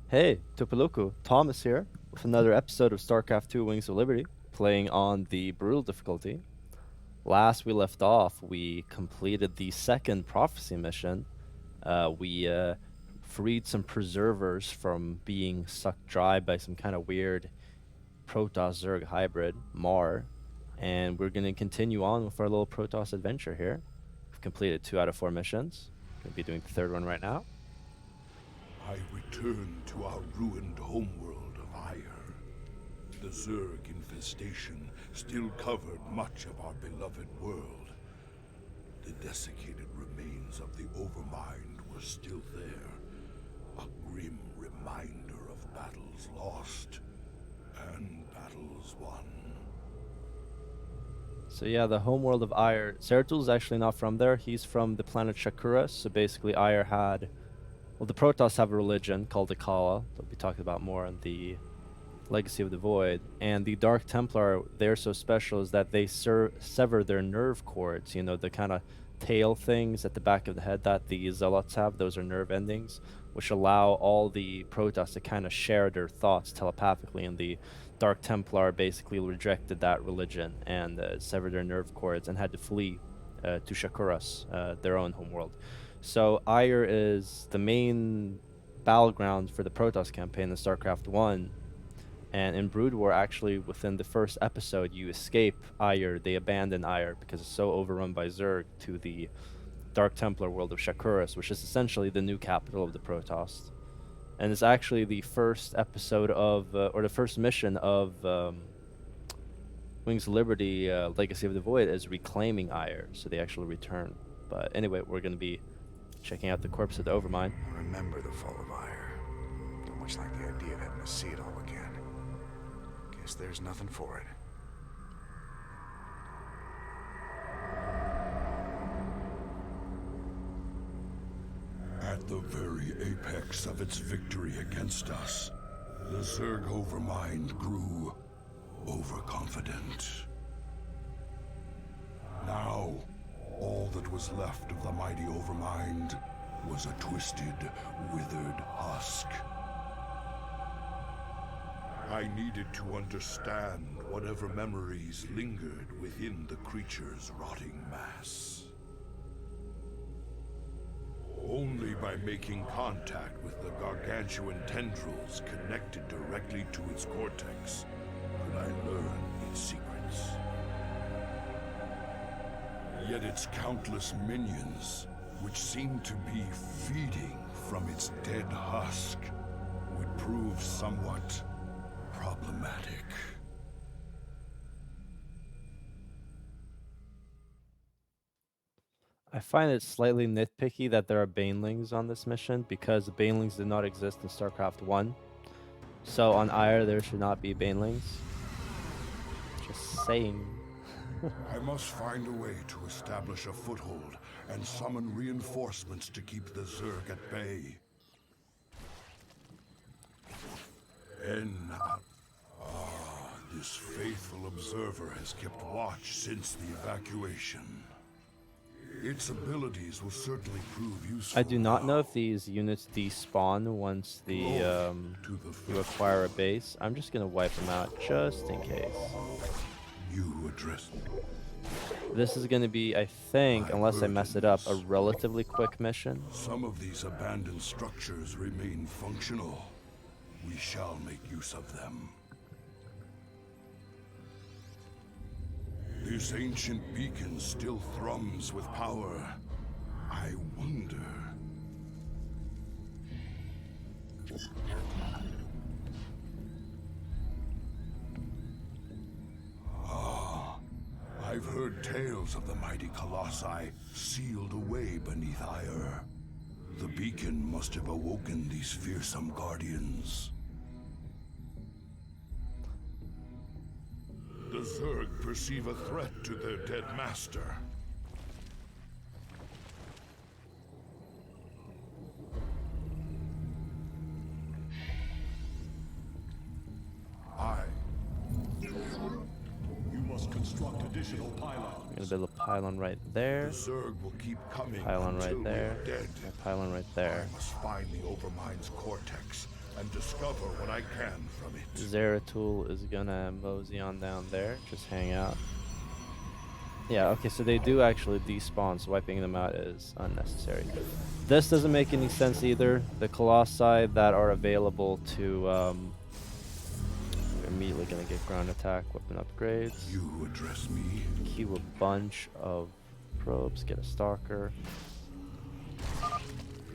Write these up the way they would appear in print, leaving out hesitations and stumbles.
Hey, Tupaluku, Thomas here with another episode of StarCraft 2 Wings of Liberty, playing on the Brutal difficulty. Last we left off, we completed the second prophecy mission. We freed some preservers from being sucked dry by some kind of weird Protoss Zerg hybrid, Mar, and we're going to continue on with our little Protoss adventure here. We've completed 2 out of 4 missions. Going to be doing the third one right now. I return to our ruined homeworld of Ire. The Zerg infestation still covered much of our beloved world. The desiccated remains of the Overmind were still there, a grim reminder of battles lost and battles won. So yeah, the homeworld of Ire. Zeratul actually not from there. He's from the planet Shakura. So basically, Ire had... Well, the Protoss have a religion called the Kala that we'll be talking about more in the Legacy of the Void. And the Dark Templar, they're so special is that they sever their nerve cords. You know, the kind of tail things at the back of the head that the Zealots have. Those are nerve endings, which allow all the Protoss to kind of share their thoughts telepathically. And the Dark Templar basically rejected that religion and severed their nerve cords and had to flee to Shakuras, their own homeworld. So Ire is the main battleground for the Protoss campaign in StarCraft 1. And in Brood War, actually, within the first episode, you escape Ire. They abandon Ire because it's so overrun by Zerg to the Dark Templar world of Shakuras, which is essentially the new capital of the Protoss. And it's actually the first episode of, or the first mission of Wings of Liberty, Legacy of the Void, is reclaiming Ire. So they actually return. But anyway, we're going to be checking out the corpse of the Overmind. I remember the fall of Ire. Don't much like the idea of having to see it all again. Guess there's nothing for it. At the very apex of its victory against us, the Zerg Overmind grew overconfident. Now, all that was left of the mighty Overmind was a twisted, withered husk. I needed to understand whatever memories lingered within the creature's rotting mass. Only by making contact with the gargantuan tendrils connected directly to its cortex could I learn its secrets. Yet its countless minions, which seemed to be feeding from its dead husk, would prove somewhat problematic. I find it slightly nitpicky that there are banelings on this mission because the banelings did not exist in StarCraft 1. So on Ire there should not be banelings. Just saying. I must find a way to establish a foothold and summon reinforcements to keep the Zerg at bay. This faithful observer has kept watch since the evacuation. Its abilities will certainly prove useful. I do not know if these units despawn once the you acquire a base. I'm just gonna wipe them out just in case. You address me. This is gonna be, I think, unless I mess it up, a relatively quick mission. Some of these abandoned structures remain functional. We shall make use of them. This ancient beacon still thrums with power. I wonder... I've heard tales of the mighty colossi sealed away beneath Ire. The beacon must have awoken these fearsome guardians. The Zerg perceive a threat to their dead master. You must construct additional pylons. I'm gonna build a pylon right there. The Zerg will keep coming Pylon until right there. we're dead. A pylon right there. I must find the Overmind's cortex and discover what I can from it. Zeratul is gonna mosey on down there. Just hang out. Yeah, okay, so they do actually despawn, so wiping them out is unnecessary. This doesn't make any sense either. The Colossi that are available to, we're immediately gonna get ground attack, weapon upgrades. You address me. Queue a bunch of probes, get a stalker.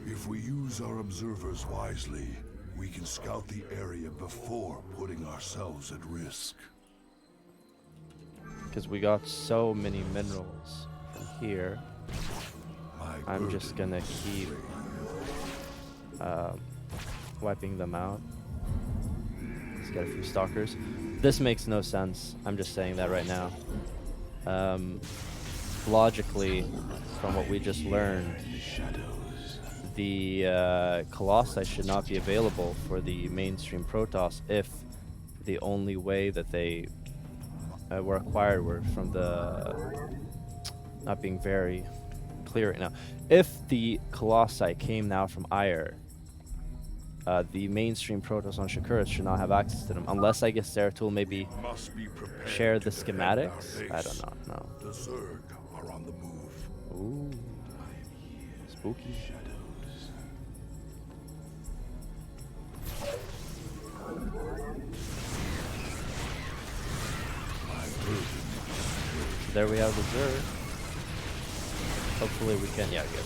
If we use our observers wisely, we can scout the area before putting ourselves at risk. Because we got so many minerals from here. I'm just gonna keep wiping them out. Let's get a few stalkers. This makes no sense. I'm just saying that right now. Logically, from what we just learned, the Colossi should not be available for the mainstream Protoss if the only way that they were acquired were from the... not being very clear right now. If the Colossi came now from Ire, the mainstream Protoss on Shakuras should not have access to them, unless I guess Zeratul maybe share the schematics. I don't know. No. The Zerg are on the move. Ooh, spooky. There we have the Zerg. Hopefully we can, yeah, good.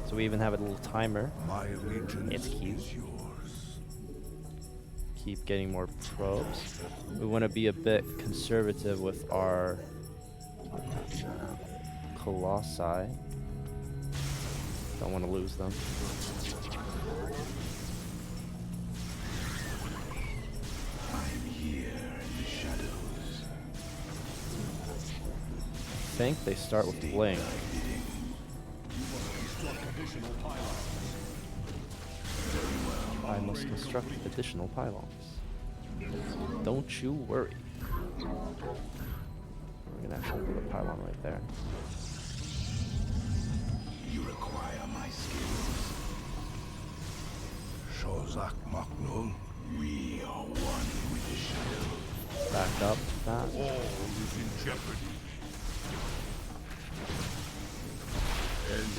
So we even have a little timer. My allegiance It's cute. is yours. Keep getting more probes. We want to be a bit conservative with our Colossi. Don't want to lose them. I'm here in the shadows. I think they start with Blink. I must construct additional pylons. Don't you worry. We're gonna actually put a pylon right there. You require my skills. Shozak Maknul. We are one with the shadow. Back up that. All is in jeopardy.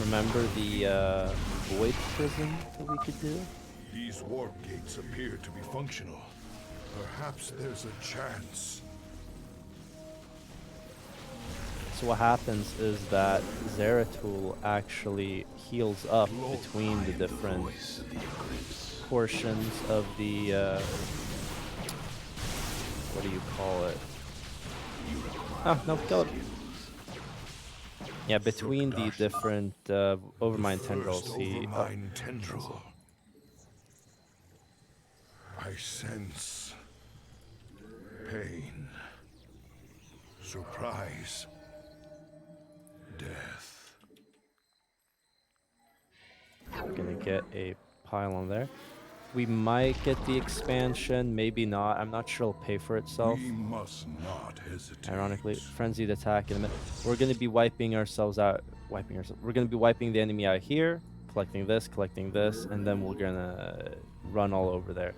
Remember the void prism that we could do? These warp gates appear to be functional. Perhaps there's a chance. So what happens is that Zeratul actually heals up between the different portions of the what do you call it? Oh no, kill it. Yeah, between the different Overmind tendrils, he... Overmind tendril. I sense pain, surprise, death. We're gonna get a pylon there. We might get the expansion, maybe not. I'm not sure it'll pay for itself. We must not hesitate. Ironically, frenzied attack in a minute. We're gonna be wiping ourselves out. We're gonna be wiping the enemy out here, collecting this, and then we're gonna run all over there.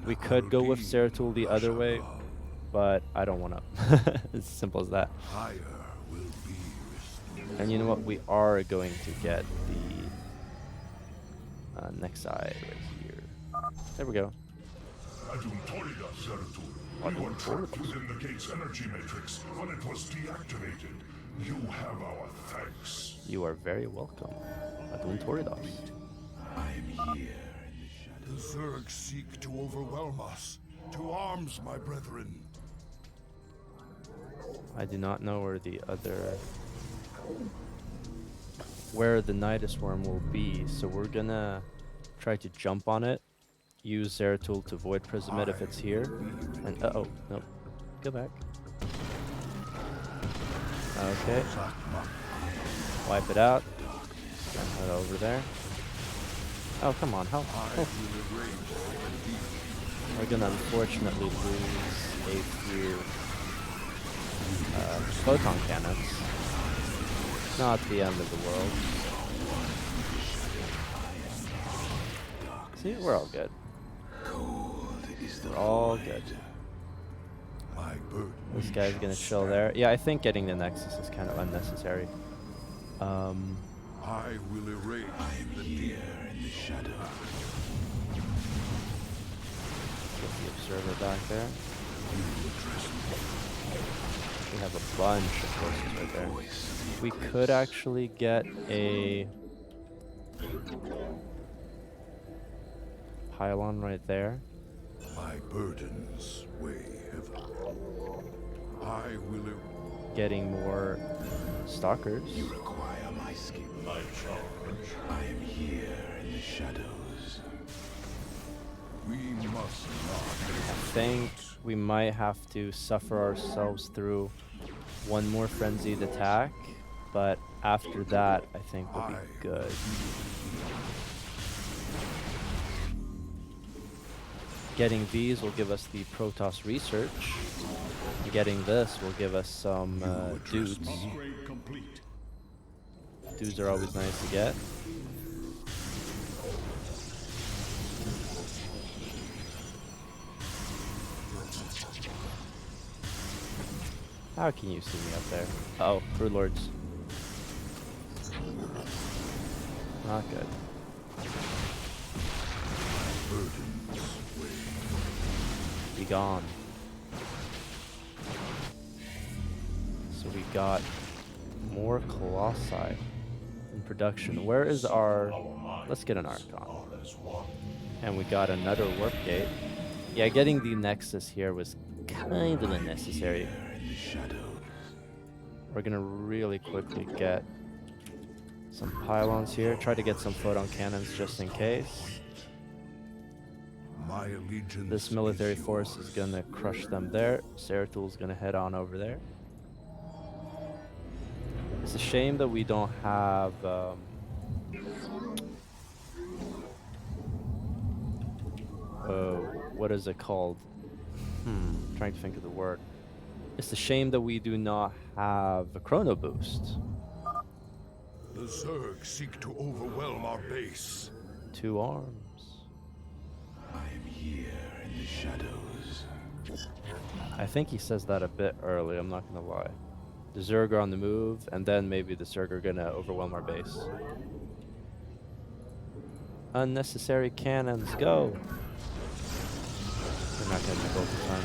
We could go with Zeratul the other way, but I don't want to. It's as simple as that. Higher will be restored. And you know what? We are going to get the next side right here. There we go. We were trapped within the gate's energy matrix when it was deactivated. You have our thanks. You are very welcome. Adun Toridos. I'm here in the shadows. The Zerg seek to overwhelm us. To arms, my brethren. I do not know where the other... where the Nidus Worm will be, so we're gonna try to jump on it. Use Zeratul to Void Prism it if it's here. And uh-oh, nope. Go back. Okay. Wipe it out. And head over there. Oh, come on, how? Oh. We're gonna unfortunately lose a few photon cannons. not the end of the world. See, we're all good. We're all good. My burden This guy's shall gonna chill stand. there. Yeah, I think getting the Nexus is kind of unnecessary. I will erase the demon. In the shadow. Get the observer back there. You address me. We have a bunch of forces right there. We could actually get a pylon right there. My burdens weigh heavily. I will Getting more stalkers. Require my skill. My charge. I am here in the shadows. We must I not. think we might have to suffer ourselves through one more frenzied attack, but after that, I think we'll be good. Getting these will give us the Protoss research. Getting this will give us some dudes. Upgrade complete. Dudes are always nice to get. How can you see me up there? Uh oh, Brood Lords. Not good. Be gone. So we got more Colossi in production. Where is our... Let's get an Archon. And we got another Warp Gate. Yeah, getting the Nexus here was kind of unnecessary. We're gonna really quickly get some pylons here. Try to get some photon cannons just in case. My allegiance. This military force is gonna crush them there. Ceratul's gonna head on over there. It's a shame that we don't have what is it called? Trying to think of the word. It's a shame that we do not have a chrono boost. The Zerg seek to overwhelm our base. 2 arms. I am here in the shadows. I think he says that a bit early, I'm not gonna lie. The Zerg are on the move, and then maybe the Zerg are gonna overwhelm our base. Unnecessary cannons, go! They're not gonna be both the time.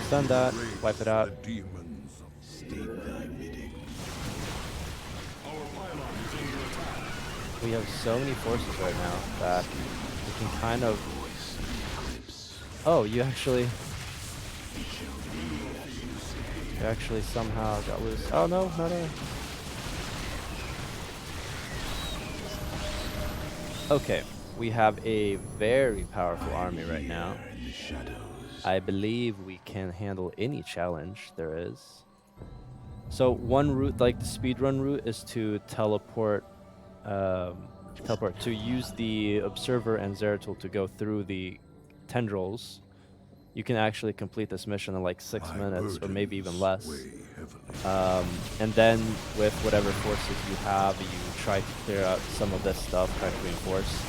Stun that, wipe it out. The demons. State thy bidding. We have so many forces right now that we can kind of... Oh, you actually somehow got loose. Oh no, no. Okay, we have a very powerful army right now. I believe we can handle any challenge there is. So one route, like the speedrun route, is to teleport, to use the Observer and Zeratul to go through the tendrils. You can actually complete this mission in like 6 minutes, or maybe even less. And then with whatever forces you have, you try to clear out some of this stuff, try to reinforce.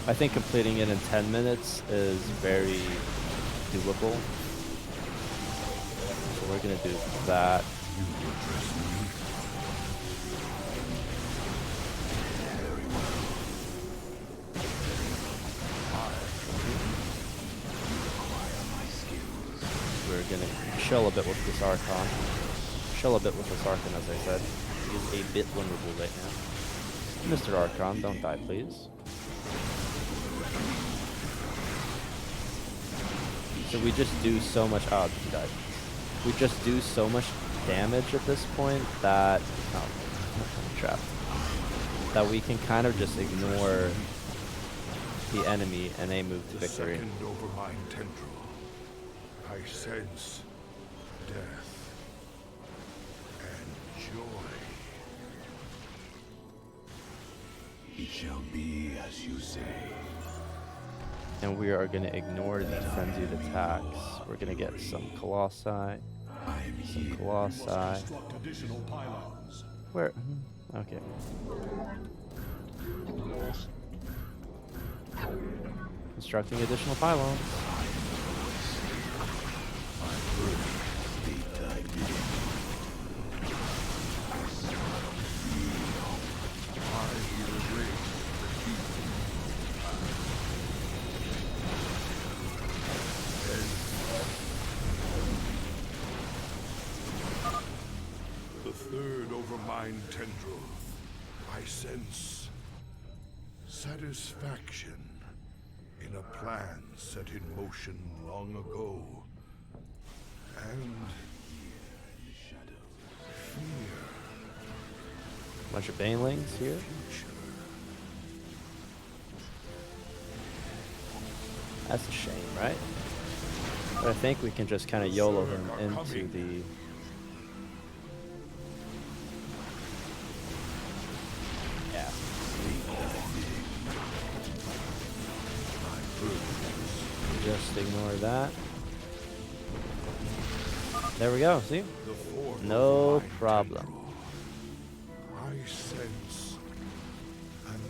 I think completing it in 10 minutes is very doable. So we're gonna do that. We're gonna chill a bit with this Archon. Chill a bit with this Archon, as I said. He is a bit vulnerable right now. Mr. Archon, don't die, please. So we just do so much... Oh, he died. We just do so much damage at this point that... Oh, I'm trapped. That we can kind of just ignore the enemy and they move to victory. Second over my tendril, I sense death and joy. It shall be as you say. And we are going to ignore these frenzied attacks. We're going to get some Colossi. Some Colossi. Construct additional pylons. Where? Okay. Constructing additional pylons. The third Overmind tendril. I sense satisfaction in a plan set in motion long ago. And fear. Bunch of banelings here. That's a shame, right? But I think we can just kind of YOLO him into the... Yeah. Just ignore that. There we go, see? No problem. I sense an end.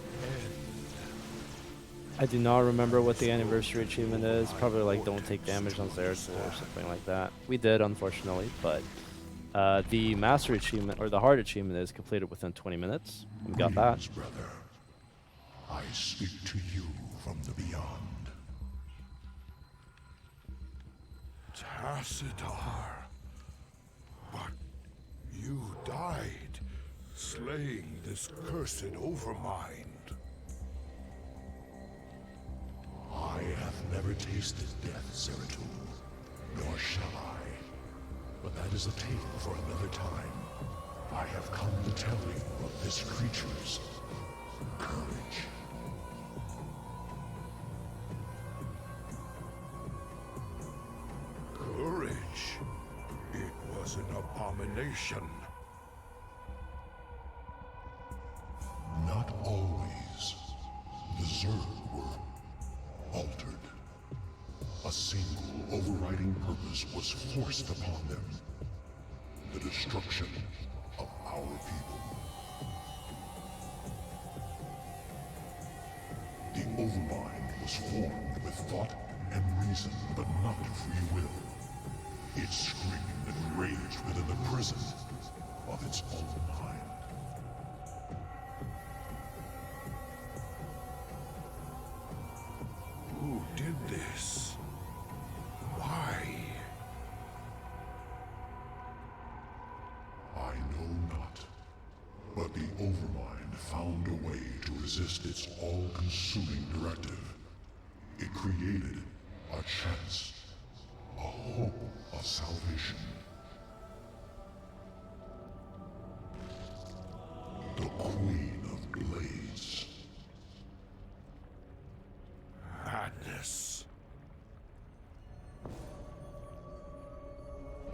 I do not remember what the anniversary achievement is. Probably like don't take damage on Zeratul or something like that. We did, unfortunately, but the mastery achievement or the heart achievement is completed within 20 minutes. We got that. Greetings, brother. I speak to you from the beyond. Tacitar. But you died, slaying this cursed Overmind. I have never tasted death, Zeratul, nor shall I. But that is a tale for another time. I have come to tell you of this creature's courage. Courage. It was an abomination. Not always. The Zerg were altered. A single overriding purpose was forced upon them. The destruction of our people. The Overmind was formed with thought and reason, but not free will. It screamed and raged within the prison of its own mind. Who did this? Why? I know not. But the Overmind found a way to resist its all-consuming directive. It created a chance, a hope of salvation. The Queen of Blades. Madness.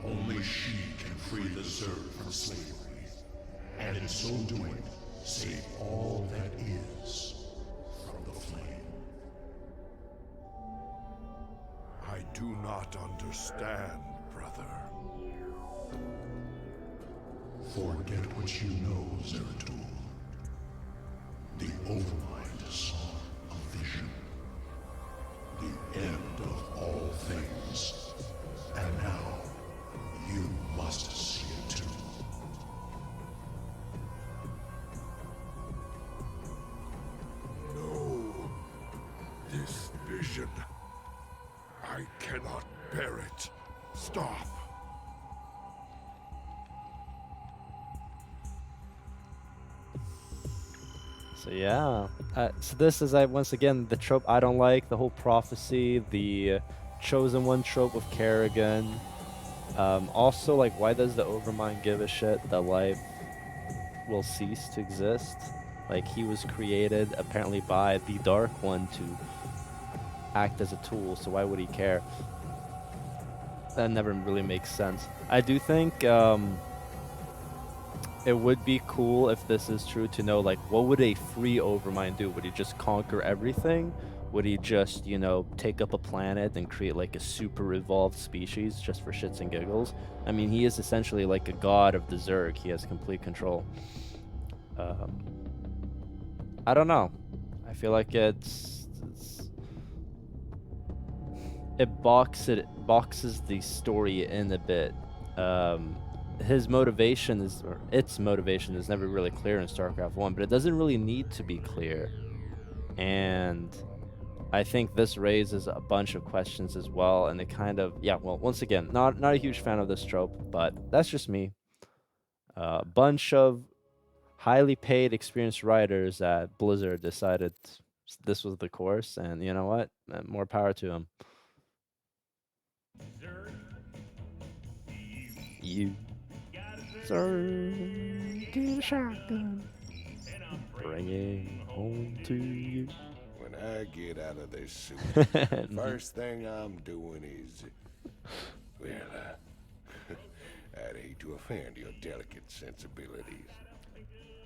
Only she can free the Zerg from slavery, and in so doing, save all that is from the flame. I do not understand, brother. Forget what you know, Zeratul. The Overmind saw a vision. The end of all things. And now, you must see it too. No. This vision. I cannot bear it. Stop. So yeah, so this is once again the trope I don't like, the whole prophecy, the chosen one trope with Kerrigan. Also, like, why does the Overmind give a shit that life will cease to exist? Like, he was created apparently by the Dark One to act as a tool, so why would he care? That never really makes sense. I do think it would be cool if this is true to know, like, what would a free Overmind do? Would he just conquer everything? Would he just, you know, take up a planet and create like a super evolved species just for shits and giggles? I mean, he is essentially like a god of the Zerg. He has complete control. Um, I don't know. I feel like it boxes the story in a bit. His motivation is, or its motivation is never really clear in StarCraft 1, but it doesn't really need to be clear. And I think this raises a bunch of questions as well, and it kind of, yeah, well, once again, not a huge fan of this trope, but that's just me. A bunch of highly paid, experienced writers at Blizzard decided this was the course, and you know what? More power to them. You, sir, get a shotgun, bring it home to you. When I get out of this suit, first thing I'm doing is, well, I'd hate to offend your delicate sensibilities.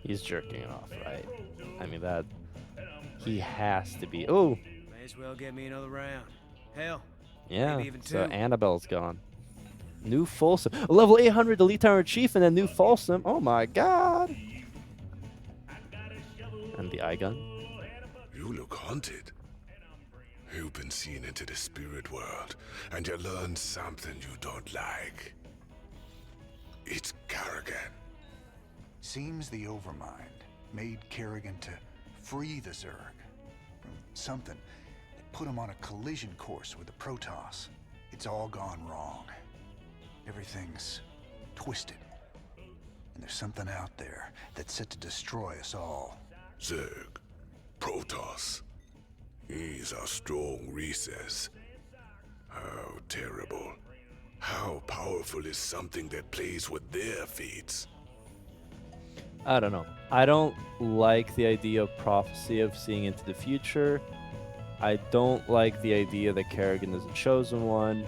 He's jerking off, right? I mean, that, he has to be. Oh, May as well get me another round. Hell, yeah. maybe even So two. Annabelle's gone. New Folsom, level 800 Elite Tower Chief, and then new Folsom. Oh my god! And the eye gun. You look haunted. You've been seen into the spirit world, and you learned something you don't like. It's Kerrigan. Seems the Overmind made Kerrigan to free the Zerg from something that put him on a collision course with the Protoss. It's all gone wrong. Everything's twisted. And there's something out there that's set to destroy us all. Zerg. Protoss. These are strong recess. How terrible. How powerful is something that plays with their fates? I don't know. I don't like the idea of prophecy, of seeing into the future. I don't like the idea that Kerrigan is a chosen one.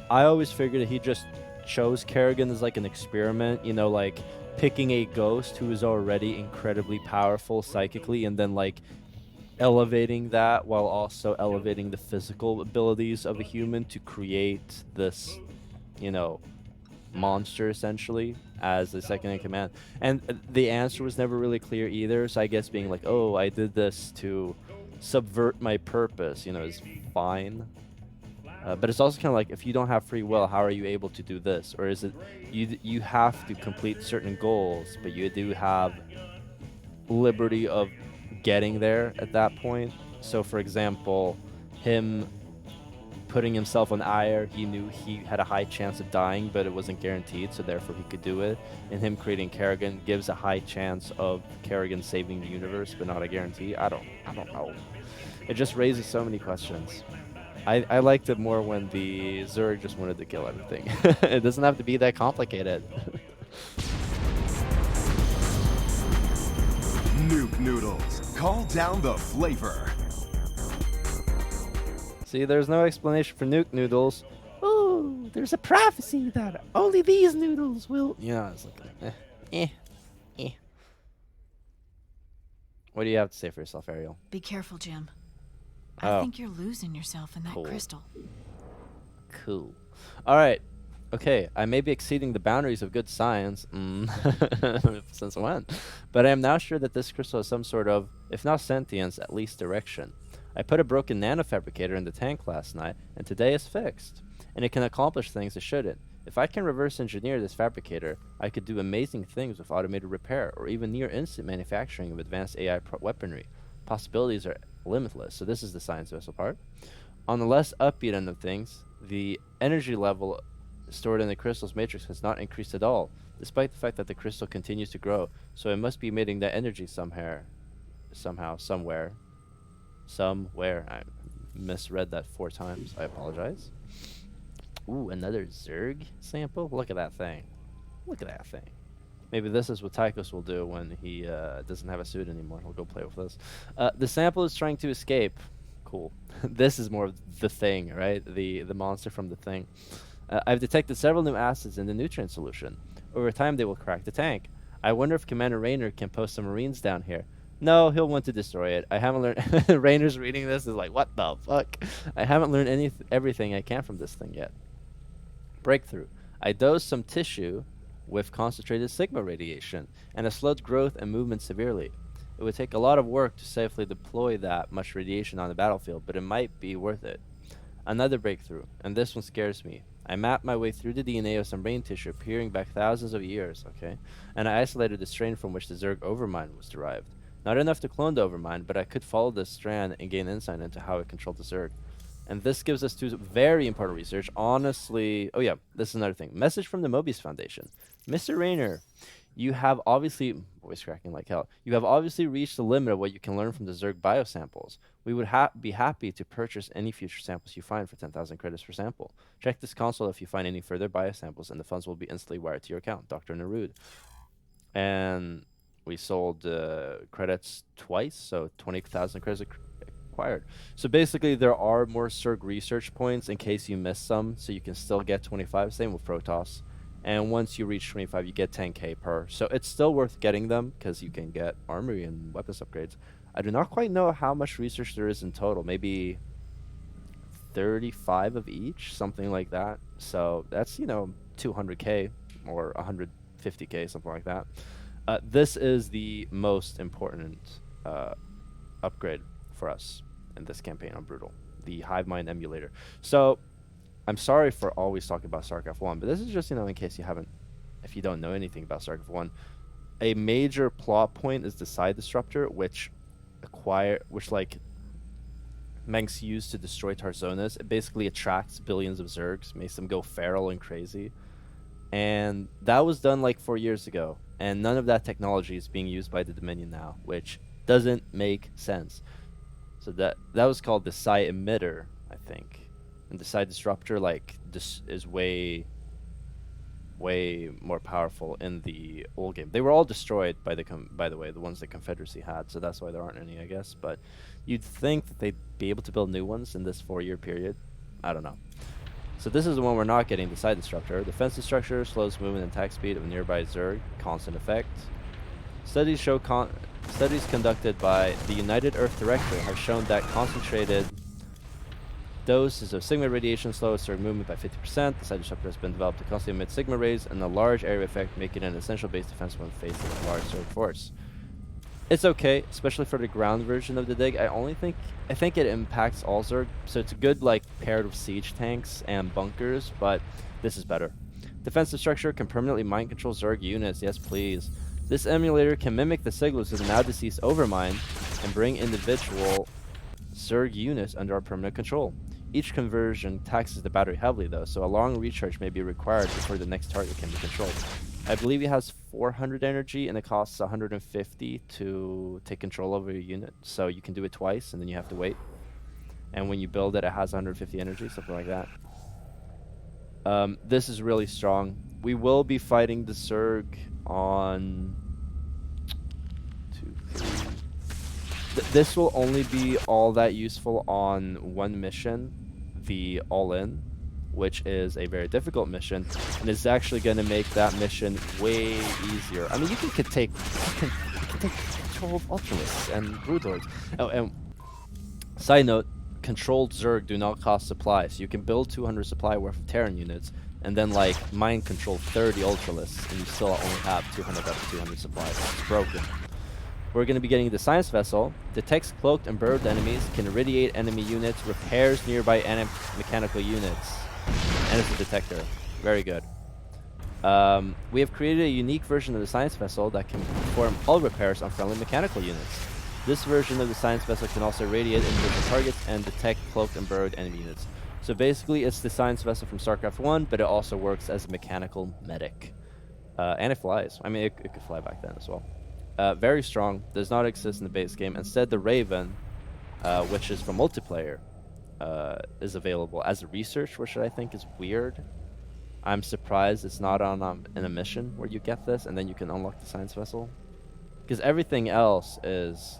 I always figured that he just chose Kerrigan as like an experiment, you know, like picking a ghost who is already incredibly powerful psychically and then like elevating that while also elevating the physical abilities of a human to create this, you know, monster essentially as the second in command. And the answer was never really clear either, so I guess being like, oh, I did this to subvert my purpose, you know, is fine. But it's also kind of like, if you don't have free will, how are you able to do this? Or is it you have to complete certain goals, but you do have liberty of getting there at that point? So for example, him putting himself on Ire, he knew he had a high chance of dying, but it wasn't guaranteed, so therefore he could do it. And him creating Kerrigan gives a high chance of Kerrigan saving the universe, but not a guarantee. I don't know. It just raises so many questions. I liked it more when the Zerg just wanted to kill everything. It doesn't have to be that complicated. Nuke Noodles. Call down the flavor. See, there's no explanation for Nuke Noodles. Ooh, there's a prophecy that only these noodles will... Yeah, it's like... What do you have to say for yourself, Ariel? Be careful, Jim. Oh. I think you're losing yourself in that Cool. crystal. Cool. All right. Okay, I may be exceeding the boundaries of good science, since when? But I am now sure that this crystal has some sort of, if not sentience, at least direction. I put a broken nanofabricator in the tank last night, and today it's fixed. And it can accomplish things it shouldn't. If I can reverse engineer this fabricator, I could do amazing things with automated repair, or even near instant manufacturing of advanced AI weaponry. Possibilities are limitless, so this is the science vessel part. On the less upbeat end of things, the energy level stored in the crystal's matrix has not increased at all, despite the fact that the crystal continues to grow, so it must be emitting that energy somewhere. I misread that 4 times. I apologize. Ooh, another Zerg sample? Look at that thing. Look at that thing. Maybe this is what Tychus will do when he doesn't have a suit anymore. He'll go play with this. The sample is trying to escape. Cool. This is more of the thing, right? The monster from the thing. I've detected several new acids in the nutrient solution. Over time, they will crack the tank. I wonder if Commander Raynor can post some Marines down here. No, he'll want to destroy it. I haven't learned. Raynor's reading this is like, what the fuck? I haven't learned everything I can from this thing yet. Breakthrough. I dosed some tissue with concentrated sigma radiation, and it slowed growth and movement severely. It would take a lot of work to safely deploy that much radiation on the battlefield, but it might be worth it. Another breakthrough, and this one scares me. I mapped my way through the DNA of some brain tissue, peering back thousands of years, okay? And I isolated the strain from which the Zerg Overmind was derived. Not enough to clone the Overmind, but I could follow this strand and gain insight into how it controlled the Zerg. And this gives us two very important research. Honestly, oh yeah, this is another thing. Message from the Mobius Foundation. Mr. Raynor, you have obviously, voice cracking like hell, you have obviously reached the limit of what you can learn from the Zerg biosamples. We would be happy to purchase any future samples you find for 10,000 credits per sample. Check this console if you find any further biosamples, and the funds will be instantly wired to your account. Dr. Narud. And we sold credits twice, so 20,000 credits acquired. So basically, there are more Zerg research points in case you miss some, so you can still get 25. Same with Protoss. And once you reach 25, you get 10k per. So it's still worth getting them because you can get armory and weapons upgrades. I do not quite know how much research there is in total. Maybe 35 of each, something like that. So that's, 200k or 150k, something like that. This is the most important upgrade for us in this campaign on Brutal, the Hivemind emulator. So I'm sorry for always talking about StarCraft 1, but this is just, in case if you don't know anything about StarCraft 1, a major plot point is the Side Disruptor, which Mengsk used to destroy Tarzonas. It basically attracts billions of Zergs, makes them go feral and crazy. And that was done like 4 years ago, and none of that technology is being used by the Dominion now, which doesn't make sense. So that was called the Psi Emitter, I think. And the Side Disruptor, this is way more powerful in the old game. They were all destroyed by the way, the ones the Confederacy had, so that's why there aren't any, I guess. But you'd think that they'd be able to build new ones in this 4-year period. I don't know. So this is the one we're not getting, the Side Disruptor. Defensive structure slows movement and attack speed of nearby Zerg, constant effect. Studies conducted by the United Earth Director have shown that concentrated doses of Sigma radiation slow Zerg movement by 50%. The Side Disruptor has been developed to constantly emit Sigma rays and a large area effect, making it an essential base defense when facing a large Zerg force. It's okay, especially for the ground version of the dig. I think it impacts all Zerg, so it's good paired with siege tanks and bunkers, but this is better. Defensive structure can permanently mind control Zerg units, yes please. This emulator can mimic the signals of the now deceased Overmind and bring individual Zerg units under our permanent control. Each conversion taxes the battery heavily though, so a long recharge may be required before the next target can be controlled. I believe it has 400 energy and it costs 150 to take control over your unit, so you can do it twice and then you have to wait. And when you build it, it has 150 energy, something like that. This is really strong. We will be fighting the Zerg on 2, 3. This will only be all that useful on one mission, the All-In, which is a very difficult mission, and is actually going to make that mission way easier. I mean, you can take control of Ultralists and Broodlords. Oh, and side note, controlled Zerg do not cost supply, so you can build 200 supply worth of Terran units, and then mind control 30 Ultralists, and you still only have 200 up to 200 supply. It's broken. We're going to be getting the Science Vessel. Detects cloaked and burrowed enemies, can irradiate enemy units, repairs nearby mechanical units, and it's a detector. Very good. We have created a unique version of the Science Vessel that can perform hull repairs on friendly mechanical units. This version of the Science Vessel can also irradiate individual targets and detect cloaked and burrowed enemy units. So basically, it's the Science Vessel from StarCraft 1, but it also works as a mechanical medic. And it flies. I mean, it could fly back then as well. Very strong, does not exist in the base game. Instead, the Raven, which is from multiplayer, is available as a research, which I think is weird. I'm surprised it's not on in a mission where you get this and then you can unlock the Science Vessel. Because everything else is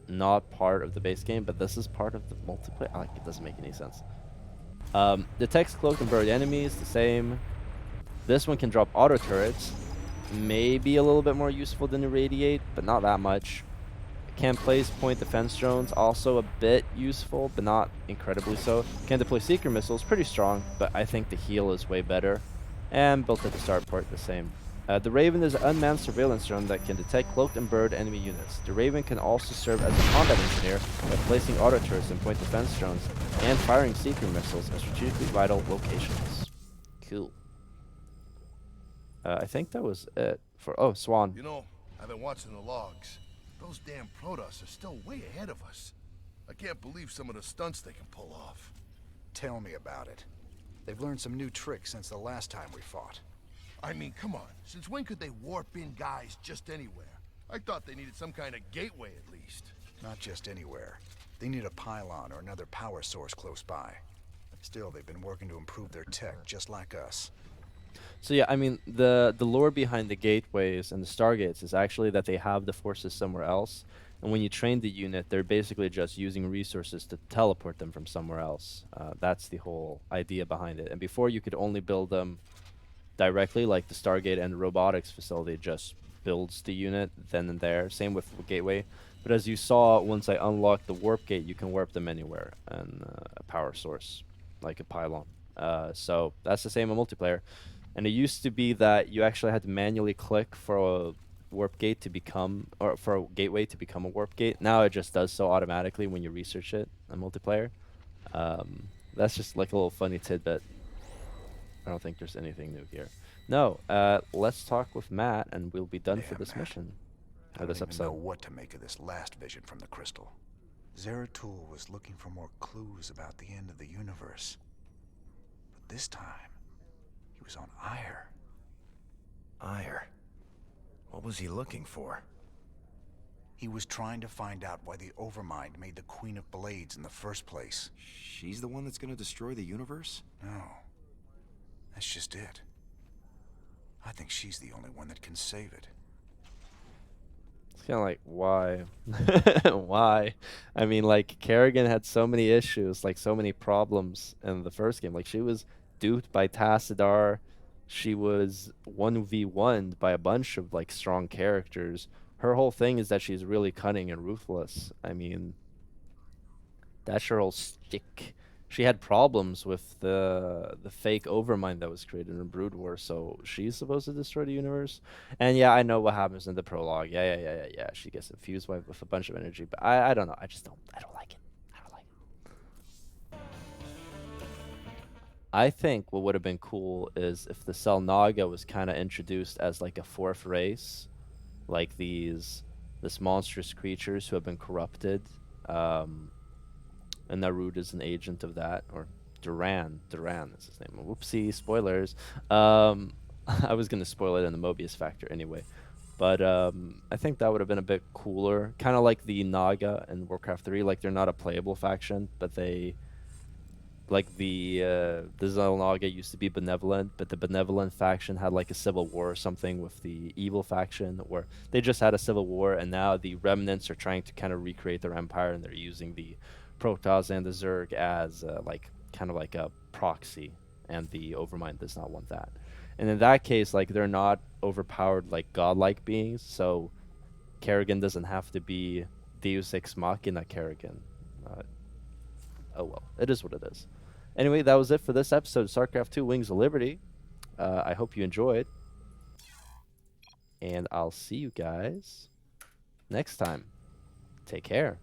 not part of the base game, but this is part of the multiplayer. It doesn't make any sense. Detects cloaked and burrowed enemies, the same. This one can drop auto turrets. maybe a little bit more useful than Irradiate, but not that much. Can place point defense drones, also a bit useful, but not incredibly so. Can deploy seeker missiles, pretty strong, but I think the heal is way better. And built at the start port, the same. The Raven is an unmanned surveillance drone that can detect cloaked and bird enemy units. The Raven can also serve as a combat engineer by placing auto turrets and point defense drones and firing seeker missiles at strategically vital locations. Cool. I think that was it for... Oh, Swan. You know, I've been watching the logs. Those damn Protoss are still way ahead of us. I can't believe some of the stunts they can pull off. Tell me about it. They've learned some new tricks since the last time we fought. I mean, come on. Since when could they warp in guys just anywhere? I thought they needed some kind of gateway at least. Not just anywhere. They need a pylon or another power source close by. Still, they've been working to improve their tech, just like us. So yeah, I mean, the lore behind the gateways and the stargates is actually that they have the forces somewhere else, and when you train the unit, they're basically just using resources to teleport them from somewhere else. That's the whole idea behind it. And before, you could only build them directly, like the Stargate and robotics facility just builds the unit then and there. Same with the gateway. But as you saw, once I unlocked the warp gate, you can warp them anywhere, and a power source, like a pylon. So that's the same in multiplayer. And it used to be that you actually had to manually click for a warp gate to become, or for a gateway to become a warp gate. Now it just does so automatically when you research it in multiplayer. That's just like a little funny tidbit. I don't think there's anything new here. No, let's talk with Matt, and we'll be done for this mission. I This don't even know episode. what to make of this last vision from the crystal. Zeratul was looking for more clues about the end of the universe. But this time, he was on Ire. Ire? What was he looking for? He was trying to find out why the Overmind made the Queen of Blades in the first place. She's the one that's gonna destroy the universe? No. That's just it. I think she's the only one that can save it. It's kind of like, why? Why? I mean, like, Kerrigan had so many issues, like, so many problems in the first game. Like, she was duped by Tassadar. She was 1v1'd by a bunch of, like, strong characters. Her whole thing is that she's really cunning and ruthless. I mean, that's her whole stick. She had problems with the fake Overmind that was created in Brood War, so she's supposed to destroy the universe. And yeah, I know what happens in the prologue. Yeah. She gets infused with a bunch of energy, but I don't know. I don't like it. I don't like it. I think what would have been cool is if the Selnaga was kind of introduced as like a fourth race, like this monstrous creatures who have been corrupted. And Narud is an agent of that, or Duran is his name. Whoopsie, spoilers. I was gonna spoil it in the Mobius Factor anyway, but I think that would have been a bit cooler. Kind of like the Naga in Warcraft 3. Like, they're not a playable faction, but they, like the Xel'Naga used to be benevolent, but the benevolent faction had like a civil war or something with the evil faction, where they just had a civil war, and now the remnants are trying to kind of recreate their empire, and they're using the Protoss and the Zerg as like kind of like a proxy, and the Overmind does not want that. And in that case, like, they're not overpowered like godlike beings, so Kerrigan doesn't have to be Deus Ex Machina Kerrigan. Oh well, it is what it is. Anyway, that was it for this episode of StarCraft 2 Wings of Liberty. I hope you enjoyed, and I'll see you guys next time. Take care.